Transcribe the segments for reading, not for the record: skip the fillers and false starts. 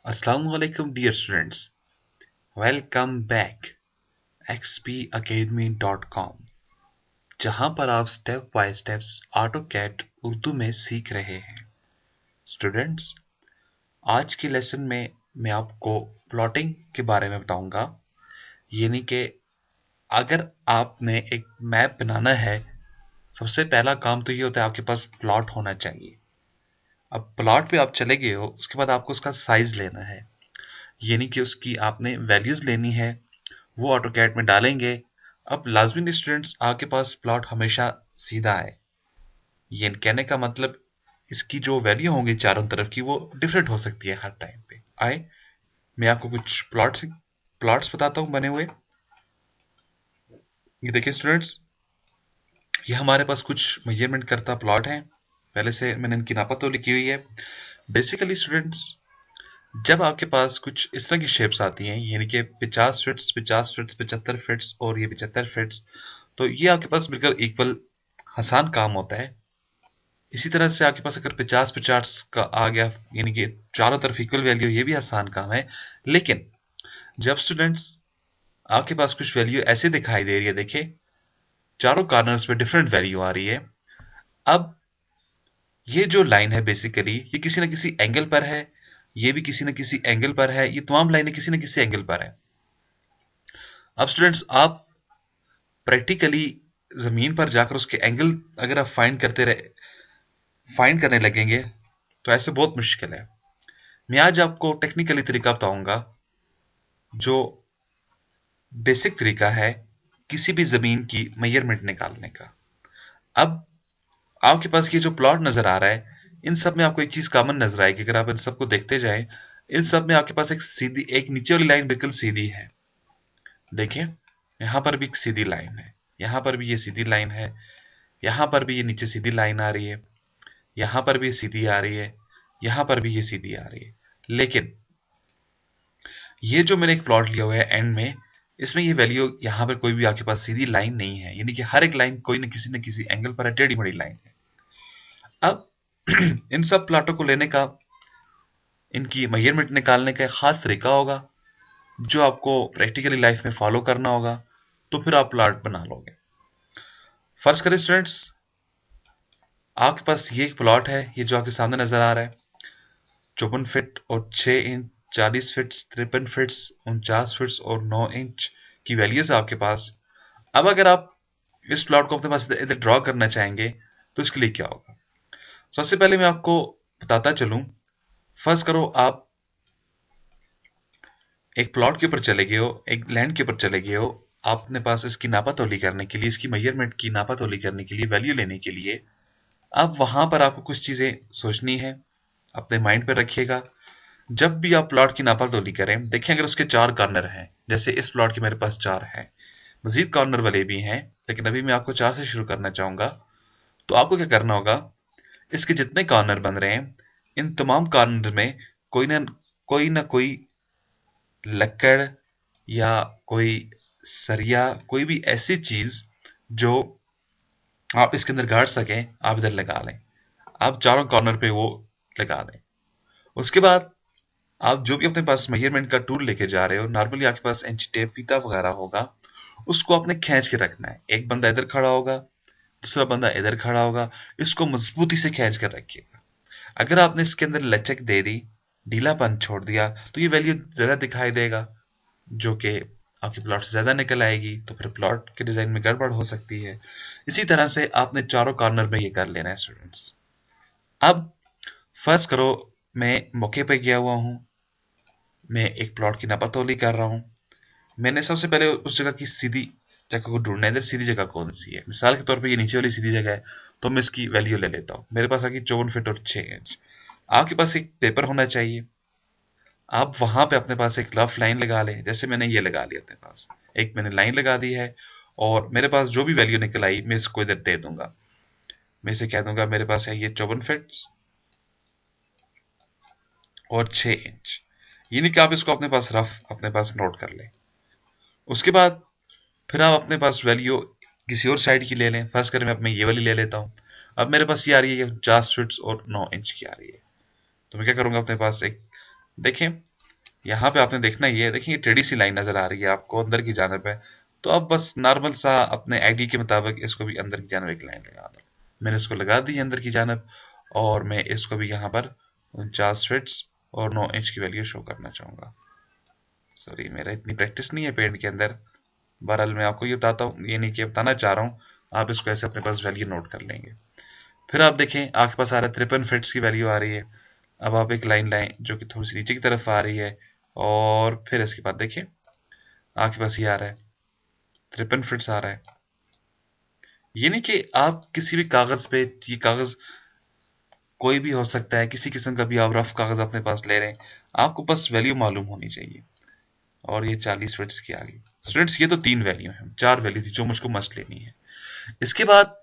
Assalamualaikum dear students. Welcome back xpacademy.com जहां पर आप step by steps AutoCAD Urdu में सीख रहे हैं। स्टूडेंट्स, आज की लेसन में मैं आपको प्लॉटिंग के बारे में बताऊंगा। यानी कि अगर आपने एक मैप बनाना है, सबसे पहला काम तो ये होता है आपके पास प्लॉट होना चाहिए। अब प्लॉट पे आप चले गए हो, उसके बाद आपको उसका साइज लेना है, यानी कि उसकी आपने वैल्यूज लेनी है, वो ऑटोकैड में डालेंगे। अब लाजमी नहीं स्टूडेंट्स आपके पास प्लॉट हमेशा सीधा है। ये कहने का मतलब इसकी जो वैल्यू होंगी चारों तरफ की वो डिफरेंट हो सकती है हर टाइम पे। आए मैं आपको कुछ प्लॉट्स बताता हूँ बने हुए। ये देखिए स्टूडेंट्स, ये हमारे पास कुछ मेजरमेंट करता प्लॉट है। पहले से मैंने इनकी नापा लिखी हुई है। बेसिकली स्टूडेंट्स, जब आपके पास कुछ इस तरह की शेप्स आती हैं, यानी कि 50 फीट्स 50 फीट्स 75 फीट्स और ये 75 फीट्स, तो ये आपके पास बिल्कुल इक्वल आसान काम होता है। इसी तरह से आपके पास अगर 50 50 का आ गया, यानी कि चारों तरफ इक्वल वैल्यू, ये भी आसान काम है। लेकिन जब स्टूडेंट्स आपके पास कुछ वैल्यू ऐसे दिखाई दे रही है, देखे चारों कॉर्नर्स पे डिफरेंट वैल्यू आ रही है। अब ये जो लाइन है बेसिकली ये किसी न किसी एंगल पर है, ये भी किसी न किसी एंगल पर है, ये तमाम लाइनें किसी न किसी एंगल पर है। अब स्टूडेंट्स, आप प्रैक्टिकली जमीन पर जाकर उसके एंगल अगर आप फाइंड करने लगेंगे तो ऐसे बहुत मुश्किल है। मैं आज आपको टेक्निकली तरीका बताऊंगा, जो बेसिक तरीका है किसी भी जमीन की मेजरमेंट निकालने का। अब आपके पास ये जो प्लॉट नजर आ रहा है, इन सब में आपको एक चीज कॉमन नजर आएगी। अगर आप इन सबको देखते जाएं, इन सब में आपके पास एक नीचे वाली लाइन बिल्कुल सीधी है। देखें, यहां पर भी एक सीधी लाइन है, यहां पर भी ये सीधी लाइन है, यहां पर भी ये नीचे सीधी लाइन आ रही है, यहां पर भी सीधी आ रही है, यहां पर भी ये सीधी आ रही है। लेकिन ये जो मैंने एक प्लॉट लिया हुआ है एंड में, इसमें ये वैल्यू यहां पर कोई भी आपके पास सीधी लाइन नहीं है, यानी कि हर एक लाइन कोई न किसी एंगल पर है, टेढ़ी बड़ी लाइन है। अब इन सब प्लॉटों को लेने का, इनकी मेजरमेंट निकालने का एक खास तरीका होगा जो आपको प्रैक्टिकली लाइफ में फॉलो करना होगा, तो फिर आप प्लॉट बना लोगे। फर्स्ट करें स्टूडेंट्स, आपके पास ये एक प्लॉट है, ये जो आपके सामने नजर आ रहा है, 54 फीट और 6 इंच, 40 फीट, 53 फीट्स, 49 फीट्स और 9 इंच की वैल्यूज है आपके पास। अब अगर आप इस प्लॉट को अपने पास इधर ड्रॉ करना चाहेंगे तो इसके लिए क्या होगा। सबसे पहले मैं आपको बताता चलूं। फर्स्ट करो, आप एक प्लॉट के ऊपर चले गए हो, एक लैंड के ऊपर चले गए हो, आपने पास इसकी नापातोली करने के लिए, इसकी मेजरमेंट की नापातोली करने के लिए, वैल्यू लेने के लिए, अब वहां पर आपको कुछ चीजें सोचनी है, अपने माइंड पर रखिएगा। जब भी आप प्लॉट की नापातोली करें, देखें अगर उसके 4 कॉर्नर हैं, जैसे इस प्लॉट के मेरे पास 4 हैं, मजीद कॉर्नर वाले भी हैं, लेकिन अभी मैं आपको 4 से शुरू करना चाहूंगा। तो आपको क्या करना होगा, इसके जितने कॉर्नर बन रहे हैं, इन तमाम कॉर्नर में कोई ना कोई लकड़ या कोई सरिया, कोई भी ऐसी चीज जो आप इसके अंदर गाड़ सकें, आप इधर लगा लें। आप चारों कॉर्नर पे वो लगा दें। उसके बाद आप जो भी अपने पास मेजरमेंट का टूल लेके जा रहे हो, नॉर्मली आपके पास इंच टेप फीता वगैरह होगा, उसको आपने खींच के रखना है। एक बंदा इधर खड़ा होगा, दूसरा बंदा इधर खड़ा होगा, इसको मजबूती से खींच कर रखिएगा। अगर आपने इसके अंदर लचक दे दी, ढीलापन छोड़ दिया, तो ये वैल्यू ज्यादा दिखाई देगा, जो कि आपके प्लॉट से ज्यादा निकल आएगी, तो फिर प्लॉट के डिजाइन में गड़बड़ हो सकती है। इसी तरह से आपने चारों कॉर्नर में ये कर लेना है स्टूडेंट्स। अब फर्स्ट करो, मैं मौके पे गया हुआ हूं, मैं एक प्लॉट की नापातोली कर रहा हूं। मैंने सबसे पहले उस जगह की सीधी जगह को ढूंढना है, इधर सीधी जगह कौन सी है। मिसाल के तौर पे ये नीचे वाली सीधी जगह है, तो मैं इसकी वैल्यू ले लेता हूँ। मेरे पास आ गई 54 फीट और 6 इंच। आपके पास एक पेपर होना चाहिए, आप वहां पे अपने पास एक रफ लाइन लगा लें, जैसे मैंने ये लगा लिया अपने पास, एक मैंने लाइन लगा दी है। और मेरे पास जो भी वैल्यू निकल आई मैं इसको इधर दे दूंगा। मैं इसे कह दूंगा मेरे पास है ये 54 फीट और 6 इंच, यानी कि आप इसको अपने पास रफ अपने पास नोट कर लें। उसके बाद फिर आप अपने पास वैल्यू किसी और साइड की ले लें। फर्स्ट करें, मैं अपने ये वाली ले लेता हूँ। अब मेरे पास ये आ रही है 50 फीट और 9 इंच की आ रही है। तो मैं क्या करूंगा, अपने पास एक, देखें यहाँ पे आपने देखना ही है, देखिए टेढ़ी सी लाइन नजर आ रही है आपको अंदर की जानिब है, तो अब बस नॉर्मल सा अपने आईडी के मुताबिक इसको भी अंदर की जानिब एक लाइन लगा दो। मैंने इसको लगा दी अंदर की जानिब, और मैं इसको भी यहाँ पर 49 फीट्स और 9 इंच की वैल्यू शो करना चाहूंगा। सॉरी, मेरा इतनी प्रैक्टिस नहीं है पेंट के अंदर। बहरहाल मैं आपको ये बताता हूँ, ये नहीं कि बताना चाह रहा हूँ, आप इसको ऐसे अपने पास वैल्यू नोट कर लेंगे। फिर आप देखें आपके पास आ रहा है 53 फीट्स की वैल्यू आ रही है। अब आप एक लाइन लाएं जो कि थोड़ी सी नीचे की तरफ आ रही है, और फिर इसके बाद देखें आपके पास ये आ रहा है 53 फीट्स आ रहा है। ये नहीं कि आप किसी भी कागज पे, ये कागज कोई भी हो सकता है, किसी किस्म का भी आप रफ कागज अपने पास ले रहे हैं, आपको बस वैल्यू मालूम होनी चाहिए। और ये 40 फीट्स की आ गई। स्टूडेंट्स ये तो 3 वैल्यू है, 4 वैल्यू थी जो मुझको मस्ट लेनी है। इसके बाद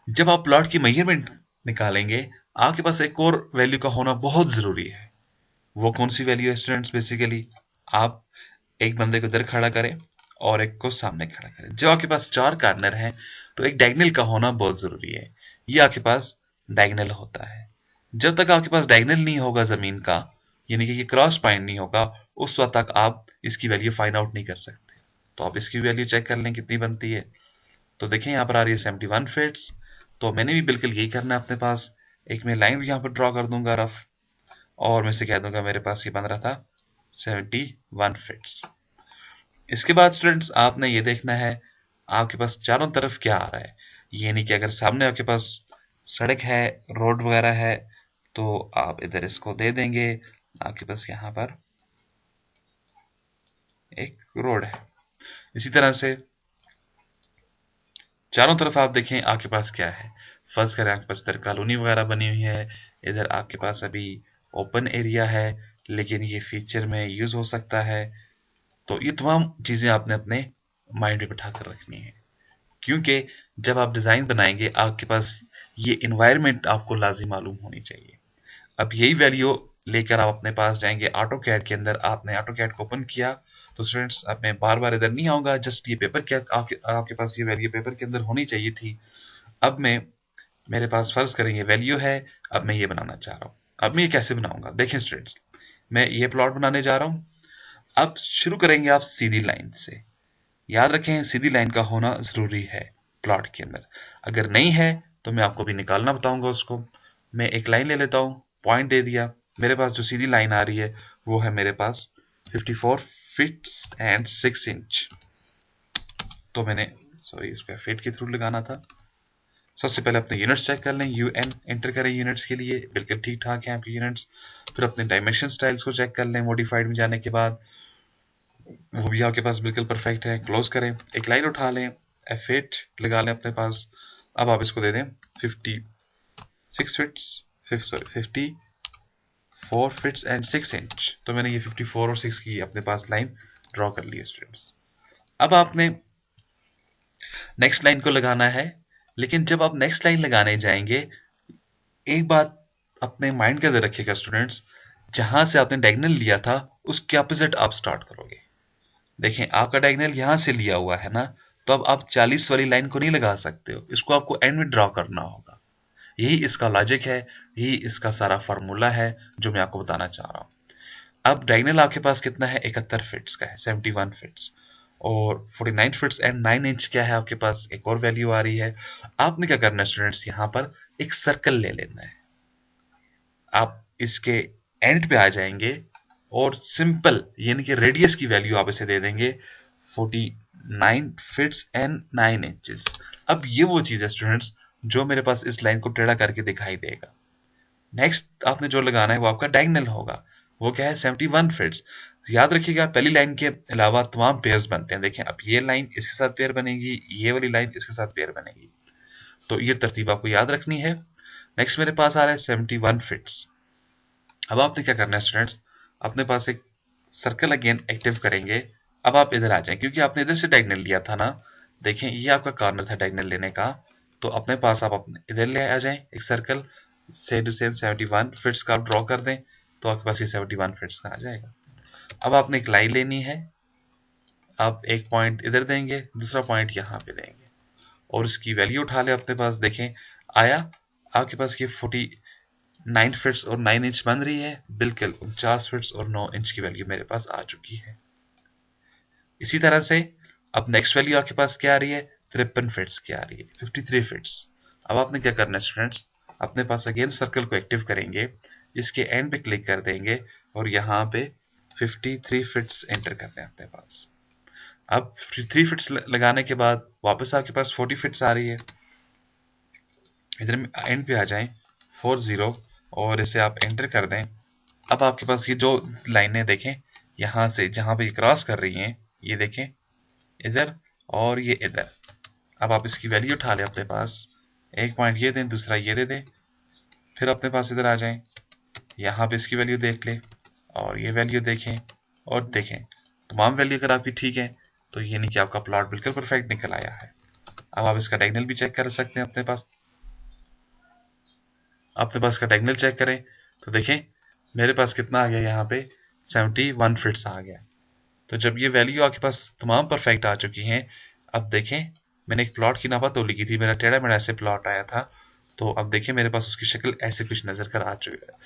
जब आप प्लॉट की मेजरमेंट निकालेंगे, आपके पास एक और वैल्यू का होना बहुत जरूरी है। वो कौन सी वैल्यू है स्टूडेंट्स? बेसिकली आप एक बंदे को इधर खड़ा करें और एक को सामने खड़ा करें। जब आपके पास 4 कॉर्नर हैं तो एक डायगोनल का होना बहुत जरूरी है। ये आपके पास डायगोनल होता है। जब तक आपके पास डायगोनल नहीं होगा जमीन का, यानी कि ये क्रॉस पॉइंट नहीं होगा, उस वक्त तक आप इसकी वैल्यू फाइंड आउट नहीं कर सकते। तो आप इसकी वैल्यू चेक कर लें कितनी बनती है। तो देखें यहाँ पर आ रही है 71 फीट्स। तो मैंने भी बिल्कुल यही करना है अपने पास। एक मैं लाइन भी यहाँ पर ड्रॉ कर दूंगा रफ, और मैं से कह दूंगा मेरे पास ये बन रहा था 71 फीट्स। इसके बाद स्टूडेंट्स आपने ये देखना है आपके पास चारों तरफ क्या आ रहा है। ये नहीं कि अगर सामने आपके पास सड़क है, रोड वगैरह है, तो आप इधर इसको दे देंगे। आपके पास यहाँ पर एक रोड है, इसी तरह से चारों तरफ आप देखें आपके पास क्या है। फर्स्ट करें आपके पास इधर कॉलोनी वगैरह बनी हुई है, इधर आपके पास अभी ओपन एरिया है, लेकिन ये फ्यूचर में यूज हो सकता है। तो ये तमाम चीजें आपने अपने माइंड में बिठा कर रखनी है, क्योंकि जब आप डिजाइन बनाएंगे आपके पास ये इन्वायरमेंट आपको लाजिम मालूम होनी चाहिए। अब यही वैल्यू लेकर आप अपने पास जाएंगे ऑटो कैड के अंदर। आपने ऑटो कैड को ओपन किया तो स्टूडेंट्स अब मैं बार बार इधर नहीं आऊंगा, जस्ट ये पेपर के आपके पास ये वैल्यू पेपर के अंदर होनी चाहिए थी। अब मैं, मेरे पास फर्ज करें ये वैल्यू है, अब मैं ये बनाना चाह रहा हूँ। अब मैं ये कैसे बनाऊंगा? देखें स्टूडेंट्स, मैं ये प्लॉट बनाने जा रहा हूँ। अब शुरू करेंगे आप सीधी लाइन से। याद रखें सीधी लाइन का होना जरूरी है प्लॉट के अंदर। अगर नहीं है तो मैं आपको भी निकालना बताऊंगा उसको। मैं एक लाइन ले लेता हूं, पॉइंट दे दिया। मेरे पास जो सीधी लाइन आ रही है वो है मेरे पास 54 फीट एंड 6 इंच। तो मैंने, सॉरी, इसको फीट के थ्रू लगाना था। सबसे पहले अपने यूनिट्स चेक कर लें, यूएन एंटर करें यूनिट्स के लिए, बिल्कुल ठीक ठाक है आपके यूनिट्स। फिर अपने डायमेंशन स्टाइल्स को चेक कर लें मॉडिफाइड में जाने के बाद, वो भी आपके पास बिल्कुल परफेक्ट है। क्लोज करें, एक लाइन उठा लें, F8 लगा लें अपने पास। अब आप इसको दे दें 54 फीट्स एंड 6 इंच। तो मैंने ये 54 और 6 की अपने पास लाइन ड्रॉ कर ली है स्टूडेंट्स। अब आपने नेक्स्ट लाइन को लगाना है, लेकिन जब आप नेक्स्ट लाइन लगाने जाएंगे, एक बात अपने माइंड के अंदर रखिएगा स्टूडेंट्स, जहां से आपने डायगोनल लिया था उसके ऑपोजिट आप स्टार्ट करोगे। देखें आपका डायगोनल यहां से लिया हुआ है ना, तो अब आप 40 वाली लाइन को नहीं लगा सकते हो, इसको आपको एंड में ड्रॉ करना होगा। यही इसका लॉजिक है, यही इसका सारा फार्मूला है जो मैं आपको बताना चाह रहा हूं। अब डायगोनल आपके पास कितना है? 71 फिट्स का है, 71 फिट्स। और 49 फिट्स एंड 9 इंच क्या है आपके पास? एक और वैल्यू आ रही है। आपने क्या करना है स्टूडेंट्स, यहां पर एक सर्कल ले लेना है। आप इसके एंड पे आ जाएंगे और सिंपल यानी कि रेडियस की वैल्यू आप इसे दे देंगे 49 फीट्स एंड 9 इंचेस। अब ये वो चीज है स्टूडेंट्स जो मेरे पास इस लाइन को टेढ़ा करके दिखाई देगा। नेक्स्ट आपने जो लगाना है वो आपका डायगोनल होगा। वो क्या है? 71 फिट्स। याद रखिएगा पहली लाइन के अलावा तमाम पेयर्स बनते हैं। देखें अब ये लाइन इसके साथ पेयर बनेगी, ये वाली लाइन इसके साथ पेयर बनेगी। तो ये तरतीब आपको याद रखनी है। नेक्स्ट मेरे पास आ रहा है 71 फिट्स। अब आपने क्या करना है स्टूडेंट्स, अपने पास एक सर्कल अगेन एक्टिव करेंगे। अब आप इधर आ जाएं, क्योंकि आपने इधर से डायगोनल लिया था ना। देखें ये आपका कॉर्नर था डायगोनल लेने का, तो अपने पास आप अपने इधर ले आ जाएं एक circle, same to same 71 feet का आप ड्रॉ कर दें, तो आपके पास ये 71 फिट्स का आ जाएगा। अब आपने एक लाइन लेनी है, आप एक पॉइंट इधर देंगे, दूसरा पॉइंट यहाँ पे देंगे, और इसकी वैल्यू उठा ले अपने पास। देखें आया आपके पास ये 9 फीट्स और 9 इंच बन रही है, बिल्कुल 49 फीट्स और 9 इंच की वैल्यू मेरे पास आ चुकी है। इसी तरह से अब नेक्स्ट वैल्यू आपके पास क्या आ रही है, 53 फीट्स की आ रही है, 53 फीट्स। अब आपने क्या करना है स्टूडेंट्स, अपने पास अगेन सर्कल को एक्टिव करेंगे, इसके एंड पे क्लिक कर देंगे और यहाँ पे 53 फीट्स एंटर करते हैं अपने पास। अब 53 फीट्स लगाने के बाद वापस आपके पास 40 फीट्स आ रही है, इधर एंड पे आ जाएं 40 और इसे आप एंटर कर दें। अब आपके पास ये जो लाइनें देखें, यहाँ से जहाँ पे क्रॉस कर रही हैं, ये देखें इधर और ये इधर। अब आप इसकी वैल्यू उठा लें अपने पास, एक पॉइंट ये दें, दूसरा ये दे दें, फिर अपने पास इधर आ जाएं, यहाँ पे इसकी वैल्यू देख लें और ये वैल्यू देखें और देखें तमाम वैल्यू अगर आपकी ठीक है तो ये नहीं कि आपका प्लॉट बिल्कुल परफेक्ट निकल आया है। अब आप इसका डायगोनल भी चेक कर सकते हैं अपने पास का डायगोनल चेक करें तो देखें मेरे पास कितना आ गया, यहाँ पे 71 फिट्स आ गया। तो जब ये वैल्यू आपके पास तमाम परफेक्ट आ चुकी हैं, अब देखें मैंने एक प्लॉट की नापा तोली की थी, मेरा टेढ़ा मेढ़ा ऐसे प्लॉट आया था, तो अब देखिए मेरे पास उसकी शक्ल ऐसे कुछ नजर कर आ चुकी है,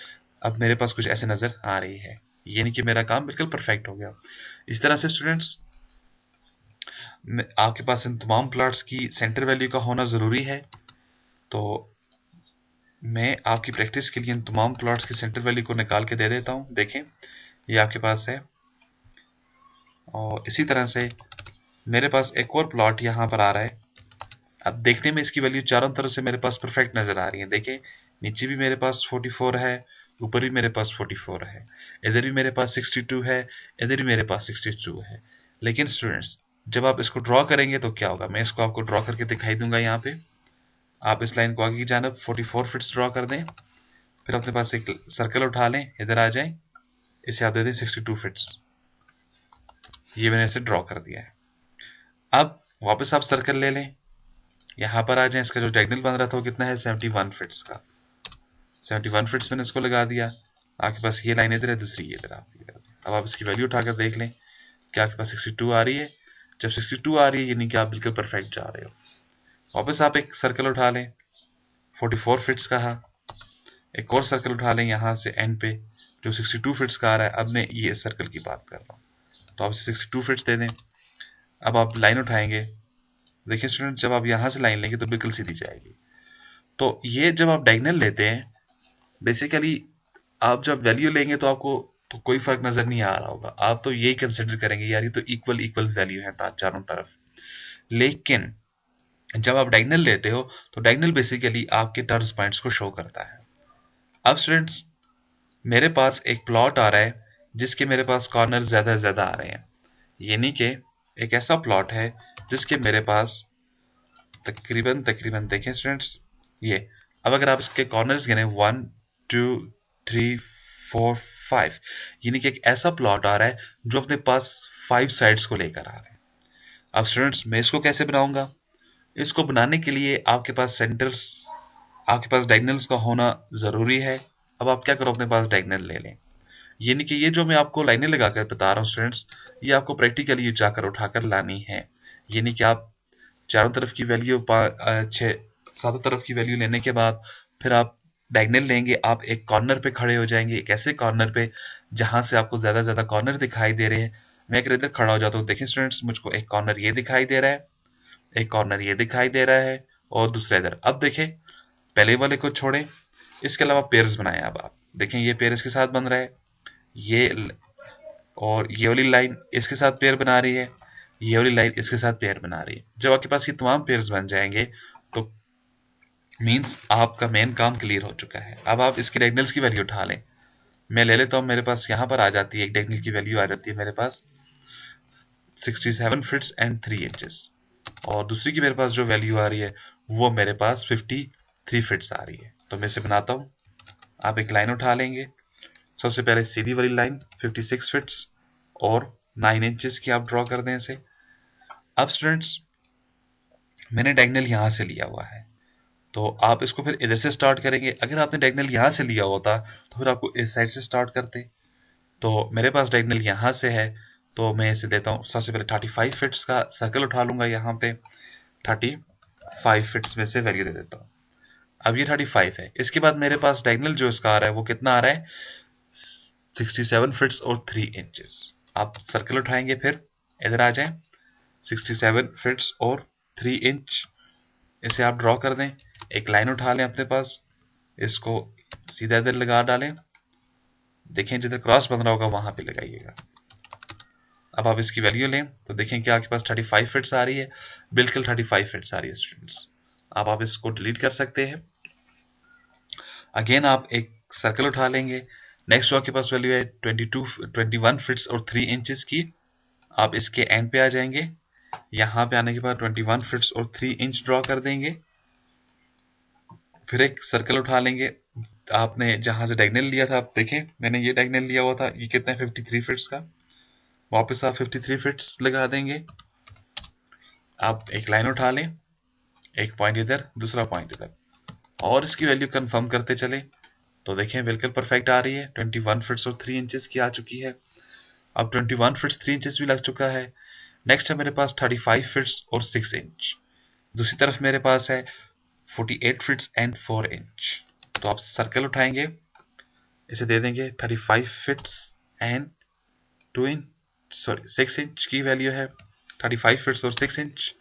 अब मेरे पास कुछ ऐसे नजर आ रही है, ये नहीं कि मेरा काम बिल्कुल परफेक्ट हो गया। इस तरह से स्टूडेंट्स आपके पास इन तमाम प्लॉट्स की सेंटर वैल्यू का होना जरूरी है। तो मैं आपकी प्रैक्टिस के लिए इन तमाम प्लॉट्स की सेंटर वैल्यू को निकाल के दे देता हूं, देखें ये आपके पास है। और इसी तरह से मेरे पास एक और प्लॉट यहाँ पर आ रहा है, अब देखने में इसकी वैल्यू चारों तरफ से मेरे पास परफेक्ट नजर आ रही है, देखें नीचे भी मेरे पास 44 है, ऊपर भी मेरे पास 44 है, इधर भी मेरे पास 62 है, इधर भी मेरे पास 62 है। लेकिन स्टूडेंट्स जब आप इसको ड्रॉ करेंगे तो क्या होगा, मैं इसको आपको ड्रॉ करके दिखाई दूंगा। यहाँ पे आप इस लाइन को आगे की जानब 44 फिट्स ड्रॉ कर दें, फिर अपने पास एक सर्कल उठा लें, इधर आ जाएं, इसे आप दे दें 62 फिट्स, ये मैंने इसे ड्रॉ कर दिया है। अब वापस आप सर्कल ले लें, यहां पर आ जाएं, इसका जो डायगोनल बन रहा था वो कितना है 71 फिट्स का, 71 फिट्स मैंने इसको लगा दिया। आपके पास ये लाइन इधर है, दूसरी ये इधर। अब आप इसकी वैल्यू उठाकर देख लें कि आपके पास 62 आ रही है। जब 62 आ रही है यानी कि आप बिल्कुल परफेक्ट जा रहे हो। वापस आप एक सर्कल उठा लें, 44 फिट्स का, एक और सर्कल उठा लें यहां से एंड पे जो 62 फिट्स का आ रहा है। अब मैं ये सर्कल की बात कर रहा हूं, तो आप 62 फिट्स दे दें। अब आप लाइन उठाएंगे, देखिए स्टूडेंट जब आप यहां से लाइन लेंगे तो बिल्कुल सीधी जाएगी। तो ये जब आप डायगोनल लेते हैं बेसिकली आप जब वैल्यू लेंगे तो आपको तो कोई फर्क नजर नहीं आ रहा होगा, आप तो यही कंसिडर करेंगे यार ये तो इक्वल इक्वल वैल्यू है चारों तरफ। लेकिन जब आप डायगोनल लेते हो तो डायगोनल बेसिकली आपके टर्न्स पॉइंट्स को शो करता है। अब स्टूडेंट्स मेरे पास एक प्लॉट आ रहा है जिसके मेरे पास कॉर्नर ज्यादा ज्यादा आ रहे हैं, यानी कि एक ऐसा प्लॉट है जिसके मेरे पास तकरीबन तकरीबन देखें स्टूडेंट्स ये, अब अगर आप इसके कॉर्नर्स गिने 1 2 3 4 5, यानी कि एक ऐसा प्लॉट आ रहा है जो अपने पास 5 साइड्स को लेकर आ रहा है। अब स्टूडेंट्स मैं इसको कैसे बनाऊंगा, इसको बनाने के लिए आपके पास सेंटर्स, आपके पास डायगोनल्स का होना जरूरी है। अब आप क्या करो अपने पास डायगोनल ले लें, यानी कि ये जो मैं आपको लाइनें लगाकर बता रहा हूँ स्टूडेंट्स ये आपको प्रैक्टिकली जाकर उठाकर लानी है। यानी कि आप चारों तरफ की वैल्यू छह सातों तरफ की वैल्यू लेने के बाद फिर आप डायगोनल लेंगे, आप एक कॉर्नर पे खड़े हो जाएंगे, एक ऐसे कॉर्नर पे जहां से आपको ज्यादा ज्यादा कॉर्नर दिखाई दे रहे हैं। मैं अगर इधर खड़ा हो जाता हूँ, देखिए स्टूडेंट्स मुझको एक कॉर्नर ये दिखाई दे रहा है, एक कॉर्नर ये दिखाई दे रहा है और दूसरा इधर। अब देखें पहले वाले को छोड़ें, इसके अलावा पेयर्स बनाए। अब आप देखें ये पेयर इसके साथ बन रहा है, ये और ये वाली लाइन इसके साथ पेयर बना रही है, ये वाली लाइन इसके साथ पेयर बना रही है। जब आपके पास ये तमाम पेयर्स बन जाएंगे तो मींस आपका मेन काम क्लियर हो चुका है। अब आप इसके डायगोनल्स की वैल्यू उठा लें, मैं ले लेता हूं, मेरे पास यहां पर आ जाती है एक डायगोनल की वैल्यू आ जाती है मेरे पास 67 फिट्स एंड 3 इंचेस, और दूसरी की मेरे पास जो वैल्यू आ रही है वो मेरे पास 53 फिट्स आ रही है। तो मैं इसे बनाता हूं, आप एक लाइन उठा लेंगे, सबसे पहले सीधी वाली लाइन 56 फिट्स और 9 इंचेस की आप ड्रॉ कर दें इसे। अब स्टूडेंट्स मैंने डायगोनल यहां से लिया हुआ है तो आप इसको फिर इधर से स्टार्ट करेंगे। अगर आपने डायगोनल यहां से लिया होता तो फिर आपको इस साइड से स्टार्ट करते। तो मेरे पास डायगोनल यहां से है तो मैं इसे देता हूं, सबसे पहले 35 फिट्स का सर्कल उठा लूंगा, यहाँ पे 35 फिट्स में से वैल्यू दे देता हूं। अब ये 35 है। इसके बाद मेरे पास डायगोनल जो इसका आ रहा है वो कितना आ रहा है, 67 फीट्स और 3 इंचेस। आप सर्कल उठाएंगे, फिर इधर आ जाएं, 67 फीट्स और 3 इंच इसे आप ड्रॉ कर दें। एक लाइन उठा लें अपने पास, इसको सीधा इधर लगा डालें। देखें जिधर क्रॉस बन रहा होगा वहां पे लगाइएगा। अब आप इसकी वैल्यू लें तो देखें कि आपके पास 35 फिट्स आ रही है, बिल्कुल 35 फिट्स आ रही है स्टूडेंट्स। अब आप इसको डिलीट कर सकते हैं। अगेन आप एक सर्कल उठा लेंगे, नेक्स्ट आपके पास वैल्यू है 21 फिट्स और 3 इंचेस की। आप इसके एंड पे आ जाएंगे, यहां पे आने के बाद 21 फिट्स और 3 इंच ड्रॉ कर देंगे। फिर एक सर्कल उठा लेंगे, आपने जहां से डायगोनल लिया था, आप देखें मैंने ये डायगोनल लिया हुआ था, ये कितना है 53 फिट्स का। वापस आप 53 फिट्स लगा देंगे। आप एक लाइन उठा लें, एक पॉइंट इधर, दूसरा पॉइंट इधर, और इसकी वैल्यू कंफर्म करते चले तो देखें बिल्कुल परफेक्ट आ रही है। 21 फिट्स और 3 इंचेस की आ चुकी है। अब 21 फिट्स 3 इंचेस भी लग चुका है। नेक्स्ट है मेरे पास 35 फिट्स और 6 इंच। दूसरी तरफ मेरे पास है 48 फिट्स एंड 4 इंच। तो आप सर्कल उठाएंगे, इसे दे देंगे 35 fits and 2 inch, sorry 6 inch की वैल्यू है, 35 फिट्स और 6 इंच।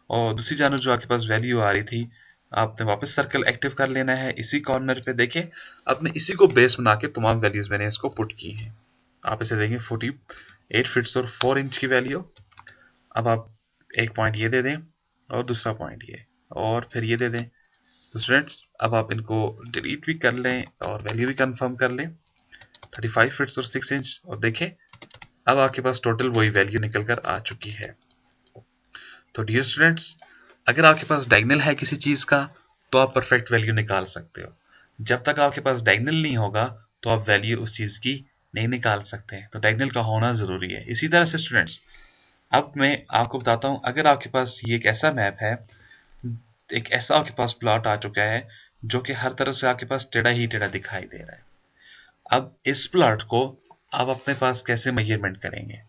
और दूसरी जानब जो आपके पास वैल्यू आ रही थी, आपने वापस सर्कल एक्टिव कर लेना है इसी कॉर्नर पे। देखें आपने इसी को बेस बना के तमाम वैल्यूज मैंने इसको पुट की हैं। आप इसे देंगे 48 फिट्स और 4 इंच की वैल्यू। अब आप एक पॉइंट ये दे दें और दूसरा पॉइंट ये, और फिर ये दे दें। तो स्टूडेंट्स अब आप इनको डिलीट भी कर लें और वैल्यू भी कंफर्म कर लें, 35 फिट्स और 6 इंच। और देखें अब आपके पास टोटल वही वैल्यू निकल कर आ चुकी है। तो डियर स्टूडेंट्स, अगर आपके पास डायगोनल है किसी चीज का तो आप परफेक्ट वैल्यू निकाल सकते हो। जब तक आपके पास डायगोनल नहीं होगा तो आप वैल्यू उस चीज की नहीं निकाल सकते हैं। तो डायगोनल का होना जरूरी है। इसी तरह से स्टूडेंट्स, अब मैं आपको बताता हूं, अगर आपके पास ये एक ऐसा मैप है, एक ऐसा आपके पास प्लॉट आ चुका है जो कि हर तरह से आपके पास टेढ़ा ही टेढ़ा दिखाई दे रहा है। अब इस प्लॉट को आप अपने पास कैसे मेजरमेंट करेंगे?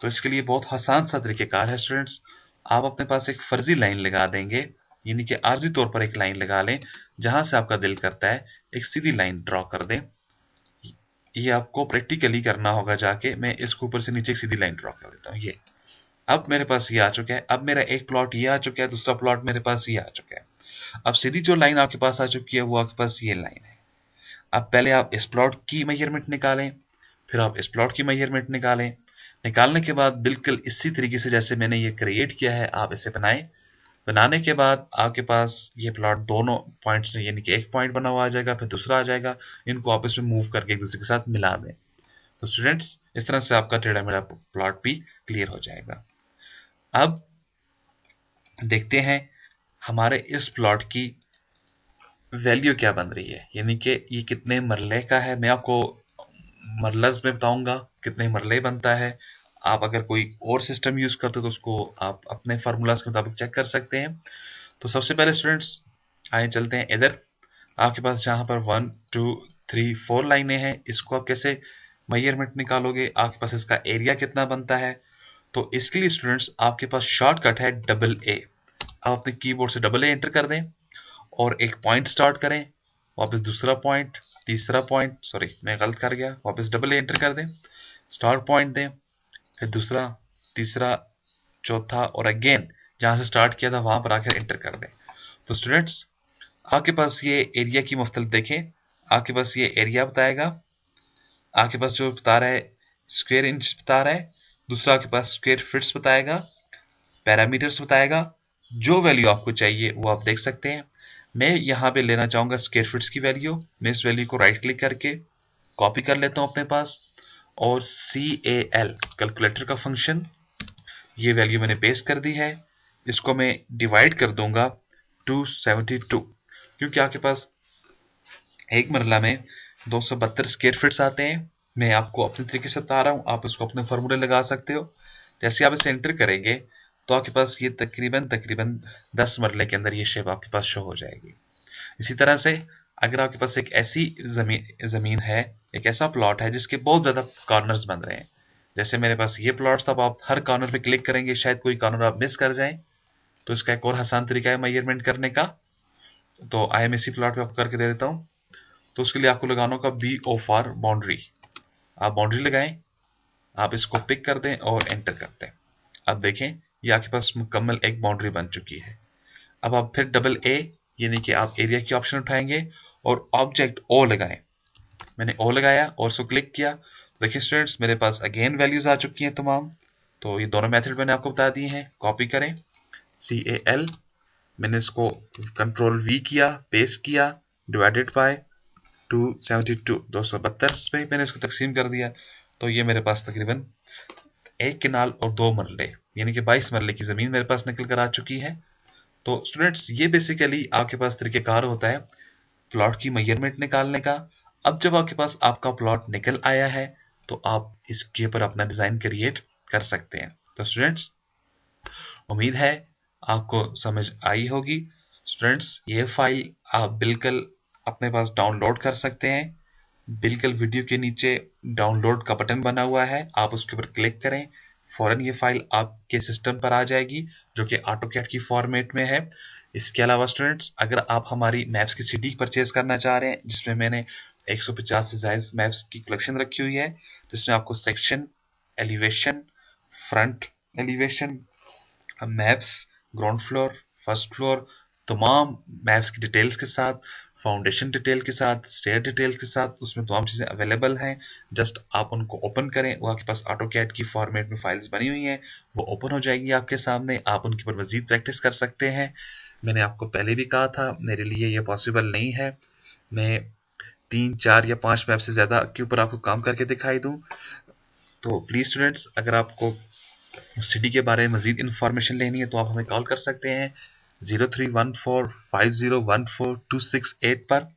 तो इसके लिए बहुत आसान सा तरीकेकार है स्टूडेंट्स। आप अपने पास एक फर्जी लाइन लगा देंगे, यानी कि आर्जी तौर पर एक लाइन लगा लें, जहां से आपका दिल करता है एक सीधी लाइन ड्रॉ कर दें। ये आपको प्रैक्टिकली करना होगा जाके। मैं इसके ऊपर से नीचे एक सीधी लाइन ड्रॉ कर देता हूँ। ये अब मेरे पास ये आ चुका है। अब मेरा एक प्लॉट ये आ चुका है, दूसरा प्लॉट मेरे पास ये आ चुका है। अब सीधी जो लाइन आपके पास आ चुकी है वो आपके पास ये लाइन है। अब पहले आप इस प्लॉट की मेजरमेंट निकालें, फिर आप इस प्लॉट की मेजरमेंट निकालें। निकालने के बाद बिल्कुल इसी तरीके से जैसे मैंने ये क्रिएट किया है आप इसे बनाएं। बनाने के बाद आपके पास ये प्लॉट दोनों पॉइंट्स यानी कि एक पॉइंट बना हुआ आ जाएगा, फिर दूसरा आ जाएगा। इनको आपस में मूव करके एक दूसरे के साथ मिला दें। तो स्टूडेंट्स इस तरह से आपका टेढ़ा मेढ़ा प्लॉट भी क्लियर हो जाएगा। अब देखते हैं हमारे इस प्लॉट की वैल्यू क्या बन रही है, यानी कि ये कितने मरले का है। मैं आपको मरलर्स में बताऊंगा कितने मरले बनता है। आप अगर कोई और सिस्टम यूज करते हो तो उसको आप अपने फार्मूलाज के मुताबिक चेक कर सकते हैं। तो सबसे पहले स्टूडेंट्स आए चलते हैं इधर। आपके पास जहां पर 1 2 3 4 लाइनें हैं, इसको आप कैसे मेजरमेंट निकालोगे? आपके पास इसका एरिया कितना बनता है? तो इसके लिए स्टूडेंट्स आपके पास शॉर्टकट है डबल ए। आप अपने कीबोर्ड से डबल ए एंटर कर दें और एक पॉइंट स्टार्ट करें, वापस दूसरा पॉइंट, तीसरा पॉइंट, सॉरी मैं गलत कर गया, वापस डबल ए एंटर कर दें, स्टार्ट पॉइंट दें, फिर दूसरा, तीसरा, चौथा, और अगेन जहां से स्टार्ट किया था वहां पर आकर एंटर कर दें। तो स्टूडेंट्स आपके पास ये एरिया की मुख्तलिफ देखें, आपके पास ये एरिया बताएगा, आपके पास जो बता रहा है स्क्वायर इंच बता रहा है, दूसरा आपके पास स्क्वायर फिट्स बताएगा, पैरामीटर्स बताएगा। जो वैल्यू आपको चाहिए वो आप देख सकते हैं। मैं यहाँ पे लेना चाहूंगा स्क्वायर फिट्स की वैल्यू। मैं इस वैल्यू को राइट क्लिक करके कॉपी कर लेता हूँ अपने पास, और CAL कैलकुलेटर का फंक्शन, ये वैल्यू मैंने पेस्ट कर दी है। इसको मैं डिवाइड कर दूंगा 272, क्योंकि आपके पास एक मरला में 272 स्क्वायर फिट्स आते हैं। मैं आपको अपने तरीके से बता रहा हूँ, आप इसको अपने फॉर्मूले लगा सकते हो। जैसे आप इसे एंटर करेंगे तो आपके पास ये तकरीबन 10 मरले के अंदर ये शेप आपके पास शो हो जाएगी। इसी तरह से अगर आपके पास एक ऐसी जमीन है, एक ऐसा प्लॉट है जिसके बहुत ज्यादा कॉर्नर्स बन रहे हैं, जैसे मेरे पास ये प्लॉट था, आप हर कॉर्नर पे क्लिक करेंगे, शायद कोई कॉर्नर आप मिस कर जाएं, तो इसका एक और आसान तरीका है मेजरमेंट करने का। तो आई एम इसी प्लॉट पे आपको करके दे देता हूँ। तो उसके लिए आपको लगाना होगा बी ओ फॉर बाउंड्री। आप बाउंड्री लगाएं, आप इसको पिक कर दें और एंटर कर दें। अब देखें ये आपके पास मुकम्मल एक बाउंड्री बन चुकी है। अब आप फिर डबल ए यानी कि आप एरिया की ऑप्शन उठाएंगे और ऑब्जेक्ट ओ लगाएं। मैंने ओ लगाया और उसको क्लिक किया तो देखिए स्टूडेंट्स मेरे पास अगेन वैल्यूज आ चुकी हैं तमाम। तो ये दोनों मेथड मैंने आपको बता दिए हैं। कॉपी करें CAL, मैंने इसको कंट्रोल V किया, पेस्ट किया, डिवाइडेड बाय 272 272 पे मैंने इसको तकसीम कर दिया। तो ये मेरे पास तकरीबन 1 किनाल और 2 मरले यानी कि 22 मरले की ज़मीन मेरे पास निकल कर आ चुकी है। तो स्टूडेंट्स ये बेसिकली आपके पास तरीक़ेकार होता है प्लॉट की मेजरमेंट निकालने का। अब जब आपके पास आपका प्लॉट निकल आया है तो आप इसके ऊपर अपना डिज़ाइन क्रिएट कर सकते हैं। तो स्टूडेंट्स उम्मीद है आपको समझ आई होगी। स्टूडेंट्स ये फाइल आप बिल्कुल अपने पास डाउनलोड कर सकते हैं। बिल्कुल वीडियो के नीचे डाउनलोड का बटन बना हुआ है, आप उसके ऊपर क्लिक करें, फौरन ये फाइल आपके सिस्टम पर आ जाएगी जो कि ऑटोकैड की फॉर्मेट में है। इसके अलावा स्टूडेंट्स अगर आप हमारी मैप्स की CD परचेज करना चाह रहे हैं जिसमें मैंने 150 से ज़ायद मैप्स की कलेक्शन रखी हुई है, जिसमें आपको section, elevation, front elevation, maps, ground floor, first floor, तमाम मैप्स की डिटेल्स के साथ, फाउंडेशन डिटेल के साथ, स्टेयर डिटेल्स के साथ उसमें तमाम चीज़ें अवेलेबल हैं। जस्ट आप उनको ओपन करें, वो आपके पास ऑटोकैड की फॉर्मेट में फाइल्स बनी हुई हैं, वो ओपन हो जाएगी आपके सामने। आप उनके ऊपर मजीद प्रैक्टिस कर सकते हैं। मैंने आपको पहले भी कहा था मेरे लिए ये पॉसिबल नहीं है मैं 3, 4 या 5 मैप से ज़्यादा के ऊपर आपको काम करके दिखाई दूँ। तो प्लीज़ स्टूडेंट्स अगर आपको सिटी के बारे में मजीद इंफॉर्मेशन लेनी है तो आप हमें कॉल कर सकते हैं 03145014 268 पर।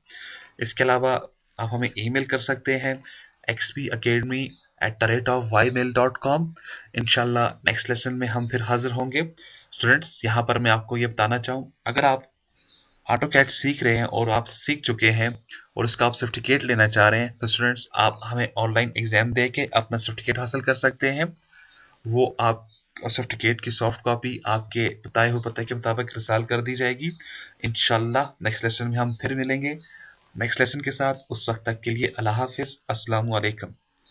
इसके अलावा आप हमें ईमेल कर सकते हैं xpacademy@ymail.com। इंशाल्लाह नेक्स्ट लेसन में हम फिर हाजिर होंगे। स्टूडेंट्स यहाँ पर मैं आपको ये बताना चाहूँ अगर आप ऑटोकैड सीख रहे हैं और आप सीख चुके हैं और इसका आप सर्टिफिकेट लेना चाह रहे हैं तो स्टूडेंट्स आप हमें ऑनलाइन एग्जाम दे के अपना सर्टिफिकेट हासिल कर सकते हैं। वो आप सर्टिफिकेट की सॉफ्ट कॉपी आपके बताए हुए पते के मुताबिक रिसाल कर दी जाएगी। इंशाल्लाह नेक्स्ट लेसन में हम फिर मिलेंगे नेक्स्ट लेसन के साथ। उस वक्त तक के लिए अल्लाह हाफिज, अस्सलामु अलैकुम।